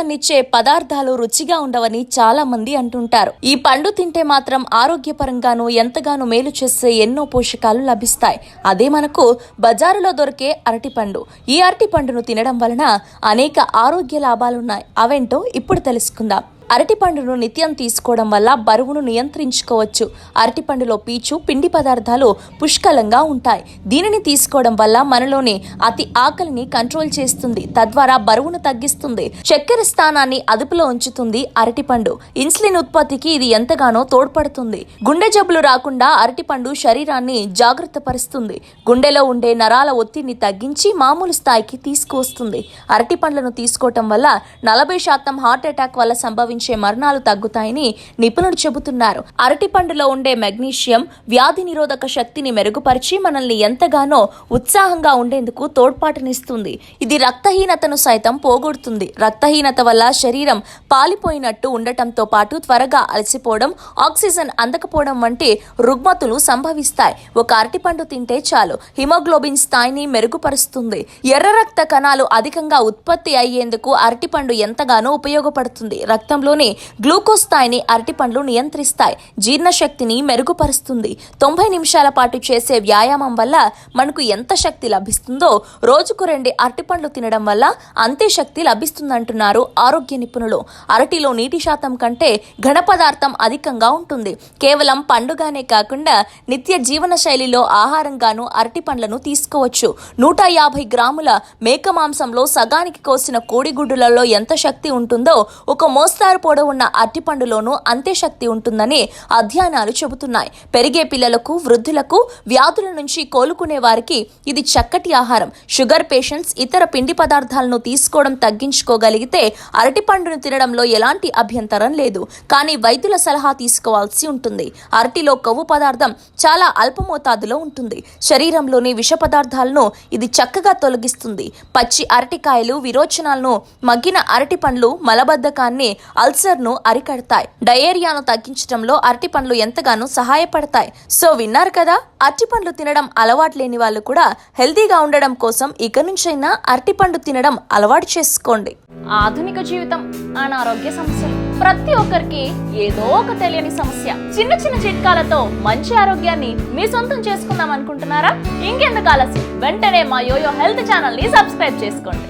ఆరోగ్యాన్నిచ్చే పదార్థాలు రుచిగా ఉండవని చాలా మంది అంటుంటారు. ఈ పండు తింటే మాత్రం ఆరోగ్యపరంగాను ఎంతగానో మేలు చేసే ఎన్నో పోషకాలు లభిస్తాయి. అదే మనకు బజారులో దొరికే అరటిపండు. ఈ అరటిపండును తినడం వలన అనేక ఆరోగ్య లాభాలున్నాయి. అవేంటో ఇప్పుడు తెలుసుకుందాం. అరటిపండును నిత్యం తీసుకోవడం వల్ల బరువును నియంత్రించుకోవచ్చు. అరటిపండులో పీచు, పిండి పదార్థాలు పుష్కలంగా ఉంటాయి. దీనిని తీసుకోవడం వల్ల మనలోని అతి ఆకలిని కంట్రోల్ చేస్తుంది, తద్వారా బరువును తగ్గిస్తుంది. చక్కెర స్థానాన్ని అదుపులో ఉంచుతుంది అరటిపండు. ఇన్సులిన్ ఉత్పత్తికి ఇది ఎంతగానో తోడ్పడుతుంది. గుండె జబ్బులు రాకుండా అరటిపండు శరీరాన్ని జాగ్రత్త పరుస్తుంది. గుండెలో ఉండే నరాల ఒత్తిడిని తగ్గించి మామూలు స్థాయికి తీసుకువస్తుంది. అరటిపండ్లను తీసుకోవటం వల్ల 40% హార్ట్ అటాక్ వల్ల సంభవించే మరణాలు తగ్గుతాయని నిపుణులు చెబుతున్నారు. అరటిపండులో ఉండే మెగ్నీషియం వ్యాధి నిరోధక శక్తిని మెరుగుపరిచి మనల్ని ఎంతగానో ఉత్సాహంగా ఉండేందుకు తోడ్పాటునిస్తుంది. ఇది రక్తహీనతను సైతం పోగొడుతుంది. రక్తహీనత వల్ల శరీరం పాలిపోయినట్టు ఉండటంతో పాటు త్వరగా అలసిపోవడం, ఆక్సిజన్ అందకపోవడం వంటి రుగ్మతులు సంభవిస్తాయి. ఒక అరటిపండు తింటే చాలు హిమోగ్లోబిన్ స్థాయిని మెరుగుపరుస్తుంది. ఎర్ర రక్త కణాలు అధికంగా ఉత్పత్తి అయ్యేందుకు అరటిపండు ఎంతగానో ఉపయోగపడుతుంది. రక్తంలో గ్లూకోజ్ స్థాయిని అరటిపండ్లు నియంత్రిస్తాయి. జీర్ణశక్తిని మెరుగుపరుస్తుంది. 90 నిమిషాల పాటు చేసే వ్యాయామం వల్ల మనకు ఎంత శక్తి లభిస్తుందో రోజుకు 2 అరటిపండ్లు తినడం వల్ల అంతే శక్తి లభిస్తుందంటున్నారు ఆరోగ్య నిపుణులు. అరటిలో నీటి శాతం కంటే ఘన పదార్థం అధికంగా ఉంటుంది. కేవలం పండుగానే కాకుండా నిత్య జీవన శైలిలో ఆహారంగాను అరటిపండ్లను తీసుకోవచ్చు. 150 గ్రాముల మేక మాంసంలో సగానికి కోసిన కోడిగుడ్డులలో ఎంత శక్తి ఉంటుందో ఒక మోస్తారు పొడవున్న అరటిపండులోనూ అంతే శక్తి ఉంటుందని అధ్యయనాలు చెబుతున్నాయి. పెరిగే పిల్లలకు, వృద్ధులకు, వ్యాధుల నుంచి కోలుకునే వారికి ఇది చక్కటి ఆహారం. షుగర్ పేషెంట్స్ ఇతర పిండి పదార్థాలను తీసుకోవడం తగ్గించుకోగలిగితే అరటిపండును తినడంలో ఎలాంటి అభ్యంతరం లేదు. కానీ వైద్యుల సలహా తీసుకోవాల్సి ఉంటుంది. అరటిలో కొవ్వు పదార్థం చాలా అల్ప మోతాదులో ఉంటుంది. శరీరంలోని విష పదార్థాలను ఇది చక్కగా తొలగిస్తుంది. పచ్చి అరటికాయలు విరోచనాలను, మగ్గిన అరటిపండ్లు మలబద్ధకాన్ని, అల్సర్ను అరికడతాయి. డయేరియాను తగ్గించడంలో అరటిపండ్లు ఎంతగానో సహాయపడతాయి. సో విన్నారు కదా, అరటిపండ్లు తినడం అలవాటు లేని వాళ్ళు కూడా హెల్తీగా ఉండడం కోసం ఇక నుంచైనా అరటిపండు తినడం అలవాటు చేసుకోండి. ఆధునిక జీవితం, అనారోగ్య సమస్యలు, ప్రతి ఒక్కరికి ఏదో ఒక తెలియని సమస్య. చిన్న చిన్న చిట్కాలతో మంచి ఆరోగ్యాన్ని మీ సొంతం చేసుకుందాం అనుకుంటున్నారా? ఇంకెందుకు ఆలస్యం, వెంటనే మా యోయో హెల్త్ ఛానల్ ని సబ్స్క్రైబ్ చేసుకోండి.